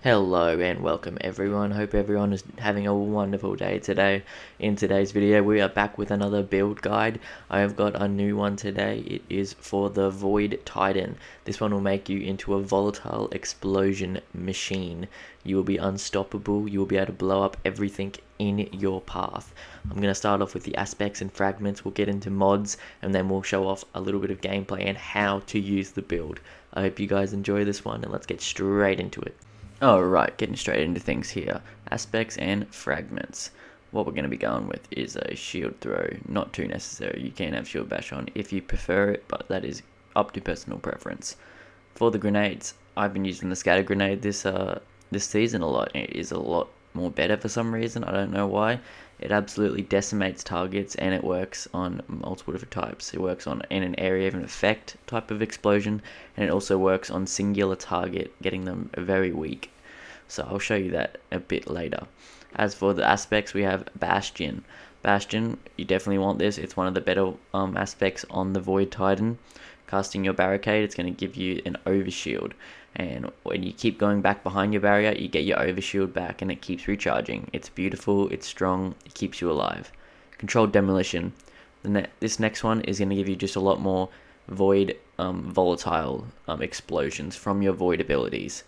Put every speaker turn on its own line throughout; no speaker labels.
Hello and welcome everyone. Hope everyone is having a wonderful day today. In today's video we are back with another build guide. I have got a new one today. It is for the Void Titan. This one will make you into a volatile explosion machine. You will be unstoppable. You will be able to blow up everything in your path. I'm going to start off with the aspects and fragments. We'll get into mods and then we'll show off a little bit of gameplay and how to use the build. I hope you guys enjoy this one and let's get straight into it. Alright, getting straight into things here. Aspects and fragments. What we're going to be going with is a shield throw. Not too necessary. You can have shield bash on if you prefer it, but that is up to personal preference. For the grenades, I've been using the scatter grenade this season a lot. It is a lot more better for some reason. I don't know why. It absolutely decimates targets and it works on multiple different types. It works on in an area of an effect type of explosion, and it also works on singular target, getting them very weak. So I'll show you that a bit later. As for the aspects, we have Bastion. Bastion, you definitely want this. It's one of the better aspects on the Void Titan. Casting your barricade, it's going to give you an overshield. And when you keep going back behind your barrier, you get your overshield back and it keeps recharging. It's beautiful, it's strong, it keeps you alive. Controlled demolition. This next one is going to give you just a lot more void volatile explosions from your void abilities.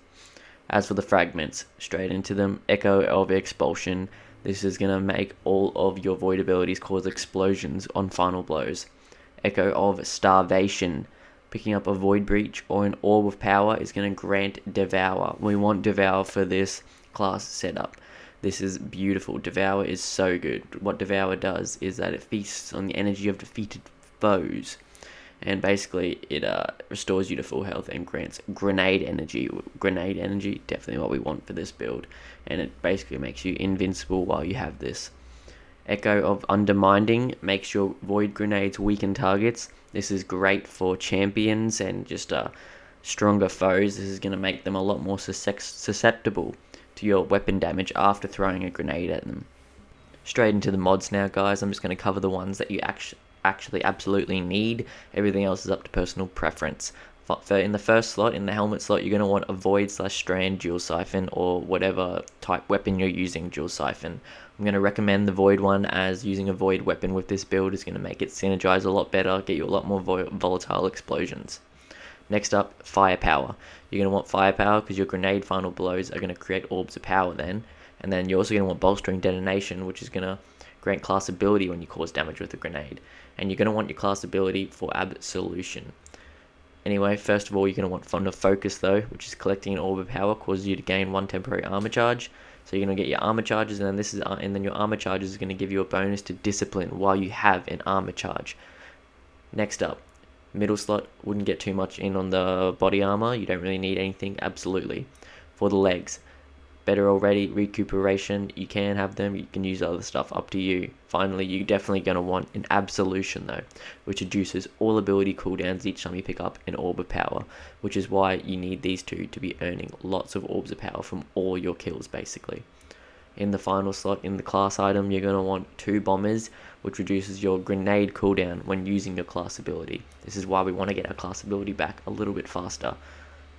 As for the fragments, straight into them. Echo of expulsion. This is going to make all of your void abilities cause explosions on final blows. Echo of starvation. Picking up a void breach or an orb of power is going to grant devour. We want devour for this class setup. This is beautiful. Devour is so good. What devour does is that it feasts on the energy of defeated foes, and basically it restores you to full health and grants grenade energy. Grenade energy, definitely what we want for this build, and it basically makes you invincible while you have this. Echo of Undermining makes your void grenades weaken targets. This is great for champions and just stronger foes. This is going to make them a lot more susceptible to your weapon damage after throwing a grenade at them. Straight into the mods now, guys. I'm just going to cover the ones that you actually absolutely need. Everything else is up to personal preference. In the first slot, in the helmet slot, you're going to want a void/strand dual siphon, or whatever type weapon you're using dual siphon. I'm going to recommend the void one, as using a void weapon with this build is going to make it synergise a lot better, get you a lot more volatile explosions. Next up, firepower. You're going to want firepower because your grenade final blows are going to create orbs of power then. And then you're also going to want bolstering detonation, which is going to grant class ability when you cause damage with a grenade. And you're going to want your class ability for absolution. Anyway, first of all, you're going to want Fund of Focus though, which is collecting an orb of power, causes you to gain 1 temporary armor charge. So you're going to get your armor charges, and then your armor charges is going to give you a bonus to discipline while you have an armor charge. Next up, middle slot, wouldn't get too much in on the body armor. You don't really need anything, absolutely. For the legs, better already, recuperation, you can have them, you can use other stuff, up to you. Finally, you're definitely going to want an absolution though, which reduces all ability cooldowns each time you pick up an orb of power, which is why you need these two to be earning lots of orbs of power from all your kills basically. In the final slot, in the class item, you're going to want 2 bombers, which reduces your grenade cooldown when using your class ability. This is why we want to get our class ability back a little bit faster.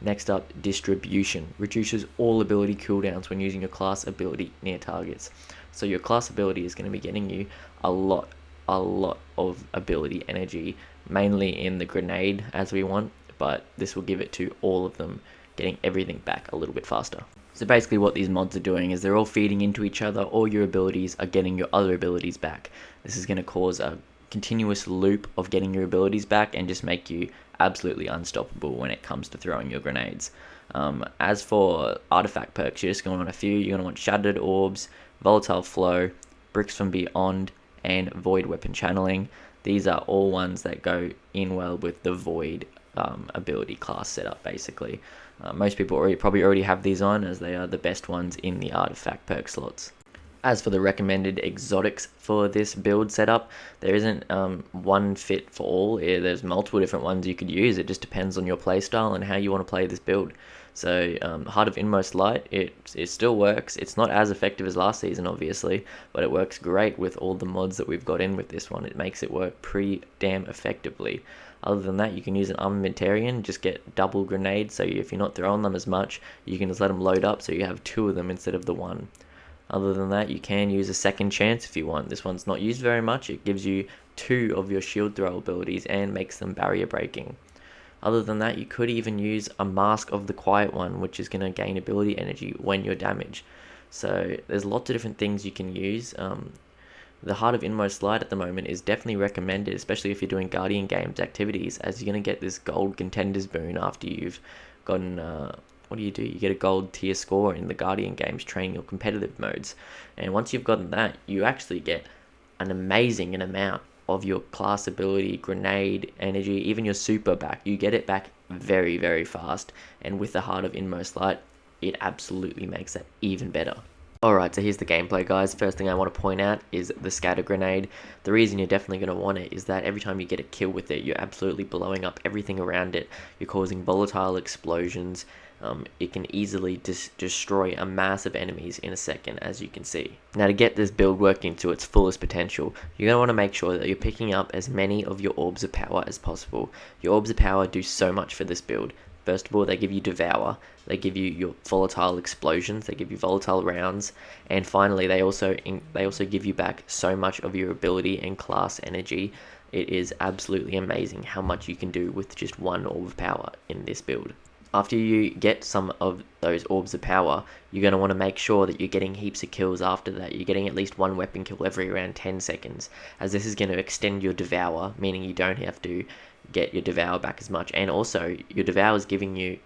Next up, distribution. Reduces all ability cooldowns when using your class ability near targets. So your class ability is going to be getting you a lot of ability energy, mainly in the grenade as we want, but this will give it to all of them, getting everything back a little bit faster. So basically what these mods are doing is they're all feeding into each other. All your abilities are getting your other abilities back. This is going to cause a continuous loop of getting your abilities back and just make you absolutely unstoppable when it comes to throwing your grenades. As for artifact perks, you're just going to want a few. You're going to want Shattered Orbs, Volatile Flow, Bricks from Beyond, and Void Weapon Channeling. These are all ones that go in well with the Void ability class setup basically. Most people probably already have these on, as they are the best ones in the artifact perk slots. As for the recommended exotics for this build setup, there isn't one fit for all. There's multiple different ones you could use. It just depends on your playstyle and how you want to play this build. So Heart of Inmost Light, it still works. It's not as effective as last season, obviously, but it works great with all the mods that we've got in with this one. It makes it work pretty damn effectively. Other than that, you can use an armamentarian, just get double grenades, so if you're not throwing them as much, you can just let them load up so you have 2 of them instead of the 1. Other than that, you can use a second chance if you want. This one's not used very much. It gives you 2 of your shield throw abilities and makes them barrier breaking. Other than that, you could even use a Mask of the Quiet One, which is going to gain ability energy when you're damaged. So there's lots of different things you can use. The Heart of Inmost Light at the moment is definitely recommended, especially if you're doing Guardian Games activities, as you're going to get this gold contenders boon after you've gotten... what do? You get a gold tier score in the Guardian Games training your competitive modes. And once you've gotten that, you actually get an amazing amount of your class ability, grenade, energy, even your super back. You get it back very, very fast. And with the Heart of Inmost Light, it absolutely makes that even better. Alright, so here's the gameplay, guys. First thing I want to point out is the scatter grenade. The reason you're definitely going to want it is that every time you get a kill with it, you're absolutely blowing up everything around it. You're causing volatile explosions. It can easily destroy a mass of enemies in a second, as you can see. Now, to get this build working to its fullest potential, you're going to want to make sure that you're picking up as many of your orbs of power as possible. Your orbs of power do so much for this build. First of all, they give you Devour, they give you your volatile explosions, they give you volatile rounds, and finally they also give you back so much of your ability and class energy. It is absolutely amazing how much you can do with just 1 orb of power in this build. After you get some of those orbs of power, you're going to want to make sure that you're getting heaps of kills after that. You're getting at least 1 weapon kill every around 10 seconds, as this is going to extend your Devour, meaning you don't have to get your Devour back as much. And also, your Devour is giving you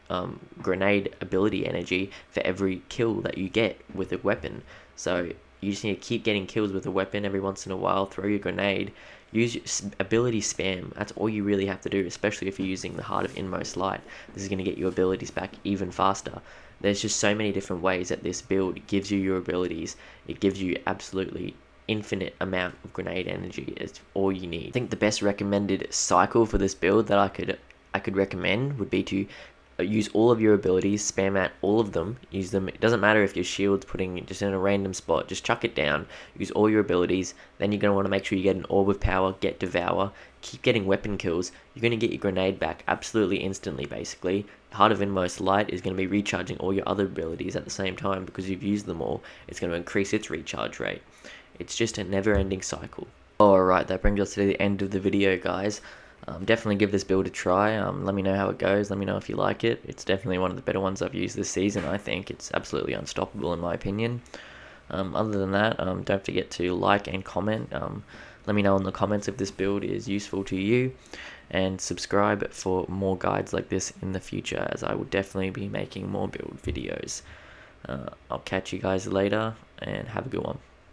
grenade ability energy for every kill that you get with a weapon. So you just need to keep getting kills with a weapon every once in a while, throw your grenade, use your ability spam. That's all you really have to do, especially if you're using the Heart of Inmost Light. This is going to get your abilities back even faster. There's just so many different ways that this build gives you your abilities. It gives you absolutely infinite amount of grenade energy. It's all you need. I think the best recommended cycle for this build that I could recommend would be to use all of your abilities, spam out all of them, use them. It doesn't matter if your shield's putting just in a random spot, just chuck it down, use all your abilities. Then you're going to want to make sure you get an orb of power, get Devour, keep getting weapon kills. You're going to get your grenade back absolutely instantly, basically. Heart of Inmost Light is going to be recharging all your other abilities at the same time because you've used them all. It's going to increase its recharge rate. It's just a never-ending cycle. Alright, that brings us to the end of the video, guys. Definitely give this build a try. Let me know how it goes. Let me know if you like it. It's definitely one of the better ones I've used this season, I think. It's absolutely unstoppable in my opinion. Other than that, don't forget to like and comment. Let me know in the comments if this build is useful to you. And subscribe for more guides like this in the future, as I will definitely be making more build videos. I'll catch you guys later, and have a good one.